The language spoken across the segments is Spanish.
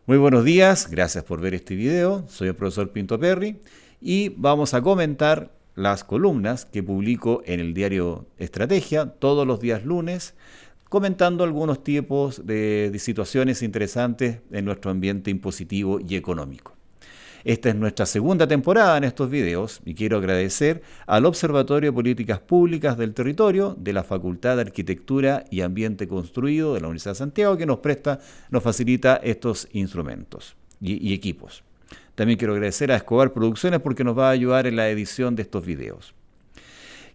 Muy buenos días, gracias por ver este video. Soy el profesor Pinto Perry y vamos a comentar las columnas que publico en el diario Estrategia todos los días lunes, comentando algunos tipos de situaciones interesantes en nuestro ambiente impositivo y económico. Esta es nuestra segunda temporada en estos videos y quiero agradecer al Observatorio de Políticas Públicas del Territorio de la Facultad de Arquitectura y Ambiente Construido de la Universidad de Santiago que nos facilita estos instrumentos y equipos. También quiero agradecer a Escobar Producciones porque nos va a ayudar en la edición de estos videos.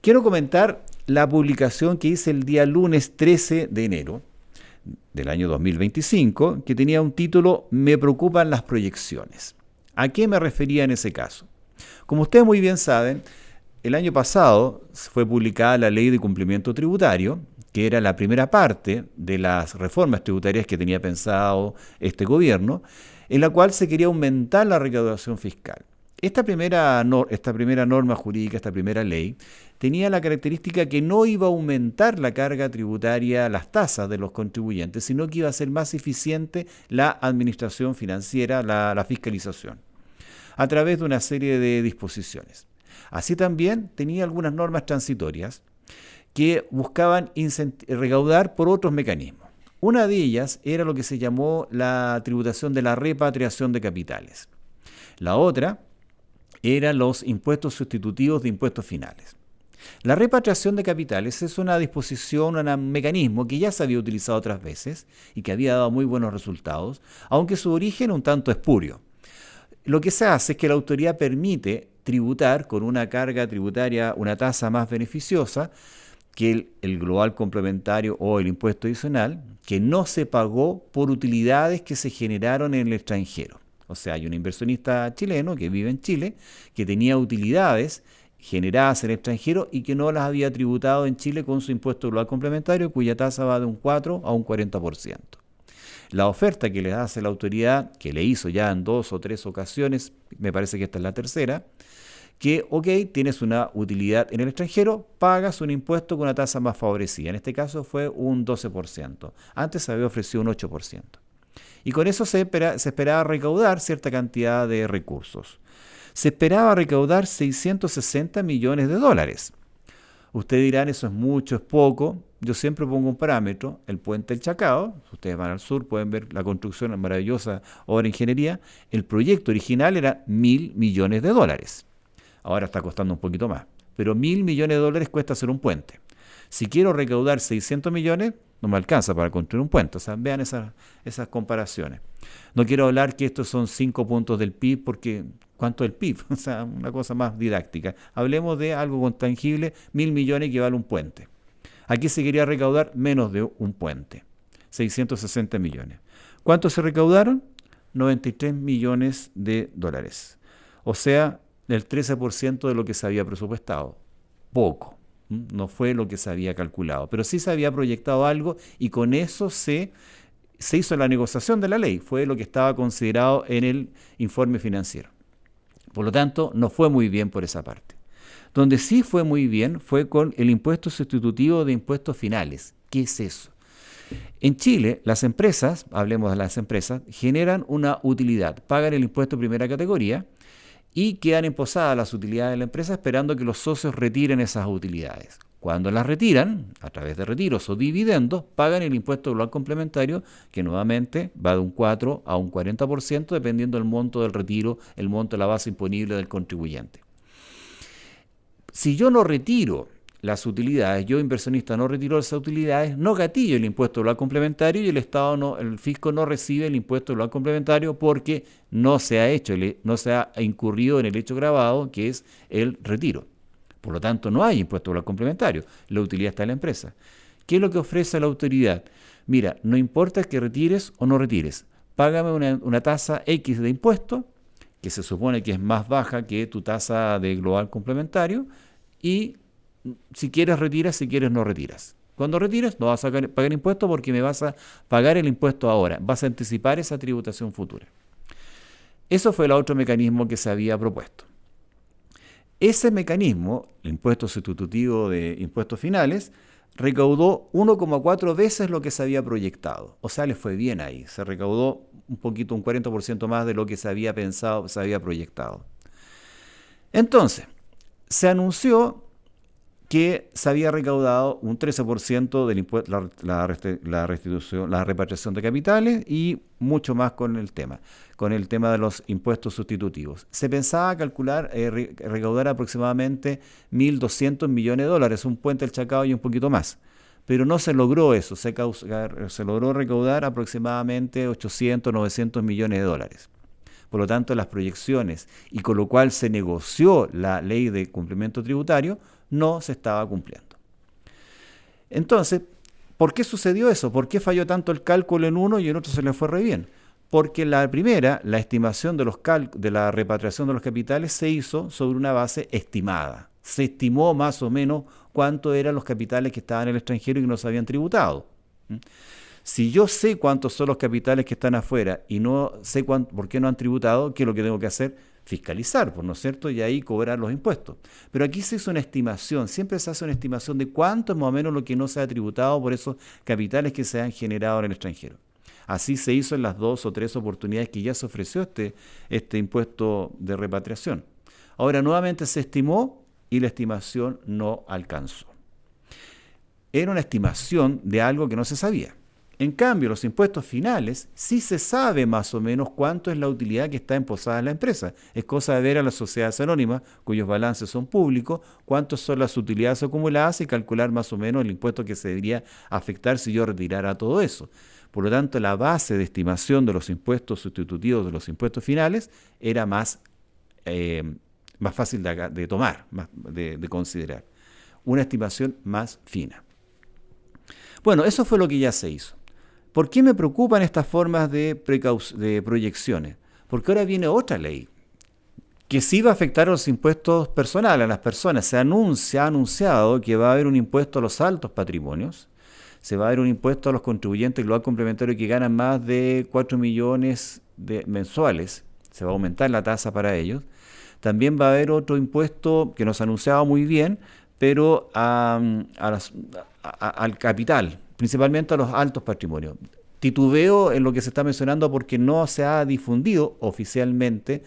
Quiero comentar la publicación que hice el día lunes 13 de enero del año 2025 que tenía un título "Me preocupan las proyecciones". ¿A qué me refería en ese caso? Como ustedes muy bien saben, el año pasado fue publicada la Ley de Cumplimiento Tributario, que era la primera parte de las reformas tributarias que tenía pensado este gobierno, en la cual se quería aumentar la recaudación fiscal. Esta primera norma jurídica, esta primera ley, tenía la característica que no iba a aumentar la carga tributaria, las tasas de los contribuyentes, sino que iba a ser más eficiente la administración financiera, la fiscalización, a través de una serie de disposiciones. Así también tenía algunas normas transitorias que buscaban recaudar por otros mecanismos. Una de ellas era lo que se llamó la tributación de la repatriación de capitales. La otra eran los impuestos sustitutivos de impuestos finales. La repatriación de capitales es una disposición, un mecanismo que ya se había utilizado otras veces y que había dado muy buenos resultados, aunque su origen un tanto espurio. Lo que se hace es que la autoridad permite tributar con una carga tributaria, una tasa más beneficiosa que el global complementario o el impuesto adicional, que no se pagó por utilidades que se generaron en el extranjero. O sea, hay un inversionista chileno que vive en Chile, que tenía utilidades generadas en el extranjero y que no las había tributado en Chile con su impuesto global complementario, cuya tasa va de un 4 a un 40%. La oferta que le hace la autoridad, que le hizo ya en 2 o 3 ocasiones, me parece que esta es la tercera, que, tienes una utilidad en el extranjero, pagas un impuesto con una tasa más favorecida. En este caso fue un 12%. Antes se había ofrecido un 8%. Y con eso se esperaba recaudar cierta cantidad de recursos. Se esperaba recaudar 660 millones de dólares. Ustedes dirán, eso es mucho, es poco. Yo siempre pongo un parámetro, el puente del Chacao. Si ustedes van al sur, pueden ver la construcción, la maravillosa obra de ingeniería. El proyecto original era 1.000 millones de dólares. Ahora está costando un poquito más. Pero 1.000 millones de dólares cuesta hacer un puente. Si quiero recaudar 600 millones, no me alcanza para construir un puente. O sea, vean esas comparaciones. No quiero hablar que estos son 5 puntos del PIB, porque ¿cuánto es el PIB? O sea, una cosa más didáctica. Hablemos de algo con tangible, 1.000 millones que vale un puente. Aquí se quería recaudar menos de un puente, 660 millones. ¿Cuánto se recaudaron? 93 millones de dólares. O sea, el 13% de lo que se había presupuestado. Poco. No fue lo que se había calculado, pero sí se había proyectado algo y con eso se hizo la negociación de la ley. Fue lo que estaba considerado en el informe financiero. Por lo tanto, no fue muy bien por esa parte. Donde sí fue muy bien fue con el impuesto sustitutivo de impuestos finales. ¿Qué es eso? En Chile, las empresas, hablemos de las empresas, generan una utilidad, pagan el impuesto de primera categoría y quedan emposadas las utilidades de la empresa esperando que los socios retiren esas utilidades. Cuando las retiran, a través de retiros o dividendos, pagan el impuesto global complementario, que nuevamente va de un 4 a un 40%, dependiendo del monto del retiro, el monto de la base imponible del contribuyente. Si yo no retiro las utilidades, yo inversionista no retiro esas utilidades, no gatillo el impuesto global complementario y el fisco no recibe el impuesto global complementario porque no se ha incurrido en el hecho gravado que es el retiro. Por lo tanto, no hay impuesto global complementario, la utilidad está en la empresa. ¿Qué es lo que ofrece la autoridad? Mira, no importa que retires o no retires, págame una tasa X de impuesto, que se supone que es más baja que tu tasa de global complementario, y si quieres retiras, si quieres no retiras. Cuando retires no vas a pagar impuesto porque me vas a pagar el impuesto ahora, vas a anticipar esa tributación futura. Eso fue el otro mecanismo que se había propuesto. Ese mecanismo, el impuesto sustitutivo de impuestos finales, recaudó 1,4 veces lo que se había proyectado. O sea, le fue bien ahí. Se recaudó un poquito, un 40% más de lo que se había pensado, se había proyectado. Entonces, se anunció que se había recaudado un 13% del impuesto, la repatriación de capitales y mucho más con el tema de los impuestos sustitutivos. Se pensaba recaudar aproximadamente 1.200 millones de dólares, un puente del Chacao y un poquito más. Pero no se logró eso, se logró recaudar aproximadamente 800, 900 millones de dólares. Por lo tanto, las proyecciones y con lo cual se negoció la ley de cumplimiento tributario no se estaba cumpliendo. Entonces, ¿por qué sucedió eso? ¿Por qué falló tanto el cálculo en uno y en otro se le fue re bien? Porque la primera, la estimación de la repatriación de los capitales se hizo sobre una base estimada. Se estimó más o menos cuánto eran los capitales que estaban en el extranjero y que no se habían tributado. Si yo sé cuántos son los capitales que están afuera y no sé por qué no han tributado, ¿qué es lo que tengo que hacer? Fiscalizar, ¿no es cierto? Y ahí cobrar los impuestos. Pero aquí se hizo una estimación, siempre se hace una estimación de cuánto es más o menos lo que no se ha tributado por esos capitales que se han generado en el extranjero. Así se hizo en las 2 o 3 oportunidades que ya se ofreció este impuesto de repatriación. Ahora nuevamente se estimó y la estimación no alcanzó. Era una estimación de algo que no se sabía. En cambio, los impuestos finales sí se sabe más o menos cuánto es la utilidad que está emposada en la empresa. Es cosa de ver a las sociedades anónimas, cuyos balances son públicos, cuántas son las utilidades acumuladas y calcular más o menos el impuesto que se debería afectar si yo retirara todo eso. Por lo tanto, la base de estimación de los impuestos sustitutivos de los impuestos finales era más fácil de tomar, de considerar. Una estimación más fina. Bueno, eso fue lo que ya se hizo. ¿Por qué me preocupan estas formas de proyecciones? Porque ahora viene otra ley que sí va a afectar a los impuestos personales, a las personas. Se ha anunciado que va a haber un impuesto a los altos patrimonios, se va a haber un impuesto a los contribuyentes global complementario que ganan más de 4 millones mensuales, se va a aumentar la tasa para ellos. También va a haber otro impuesto que nos ha anunciado muy bien, pero al capital, principalmente a los altos patrimonios. Titubeo en lo que se está mencionando porque no se ha difundido oficialmente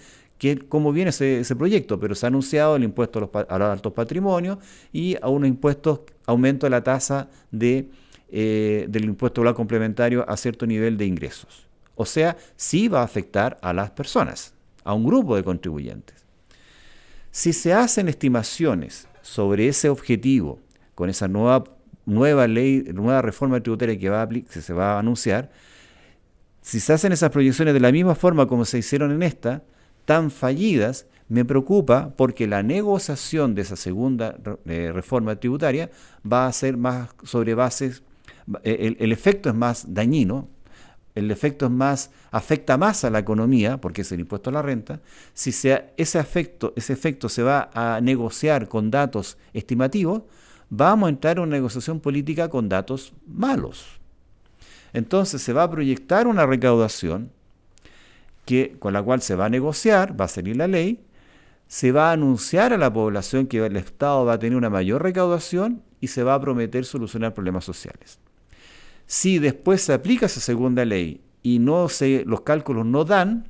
cómo viene ese proyecto, pero se ha anunciado el impuesto a los altos patrimonios y a unos impuestos, aumento de la tasa del impuesto global complementario a cierto nivel de ingresos. O sea, sí va a afectar a las personas, a un grupo de contribuyentes. Si se hacen estimaciones sobre ese objetivo con esa nueva ley, nueva reforma tributaria que se va a anunciar, si se hacen esas proyecciones de la misma forma como se hicieron en esta, tan fallidas, me preocupa porque la negociación de esa segunda reforma tributaria va a ser más sobre bases, el efecto es más dañino, el efecto afecta más a la economía, porque es el impuesto a la renta. Si ese efecto se va a negociar con datos estimativos, vamos a entrar en una negociación política con datos malos. Entonces se va a proyectar una recaudación con la cual se va a negociar, va a salir la ley, se va a anunciar a la población que el Estado va a tener una mayor recaudación y se va a prometer solucionar problemas sociales. Si después se aplica esa segunda ley y los cálculos no dan,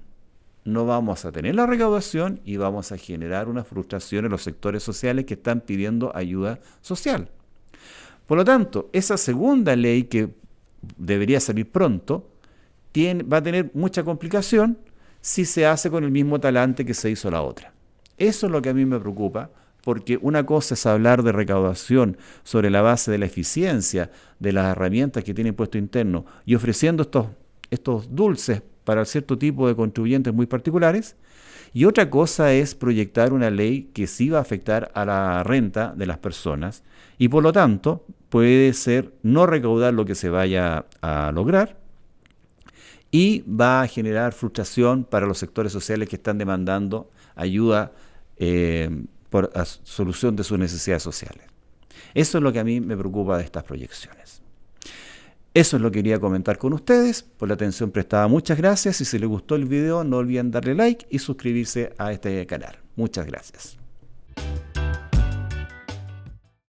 no vamos a tener la recaudación y vamos a generar una frustración en los sectores sociales que están pidiendo ayuda social. Por lo tanto, esa segunda ley que debería salir pronto va a tener mucha complicación si se hace con el mismo talante que se hizo la otra. Eso es lo que a mí me preocupa, porque una cosa es hablar de recaudación sobre la base de la eficiencia de las herramientas que tiene impuesto interno y ofreciendo estos dulces para cierto tipo de contribuyentes muy particulares, y otra cosa es proyectar una ley que sí va a afectar a la renta de las personas y por lo tanto puede ser no recaudar lo que se vaya a lograr y va a generar frustración para los sectores sociales que están demandando ayuda por solución de sus necesidades sociales. Eso es lo que a mí me preocupa de estas proyecciones. Eso es lo que quería comentar con ustedes. Por la atención prestada, muchas gracias. Si les gustó el video, no olviden darle like y suscribirse a este canal. Muchas gracias.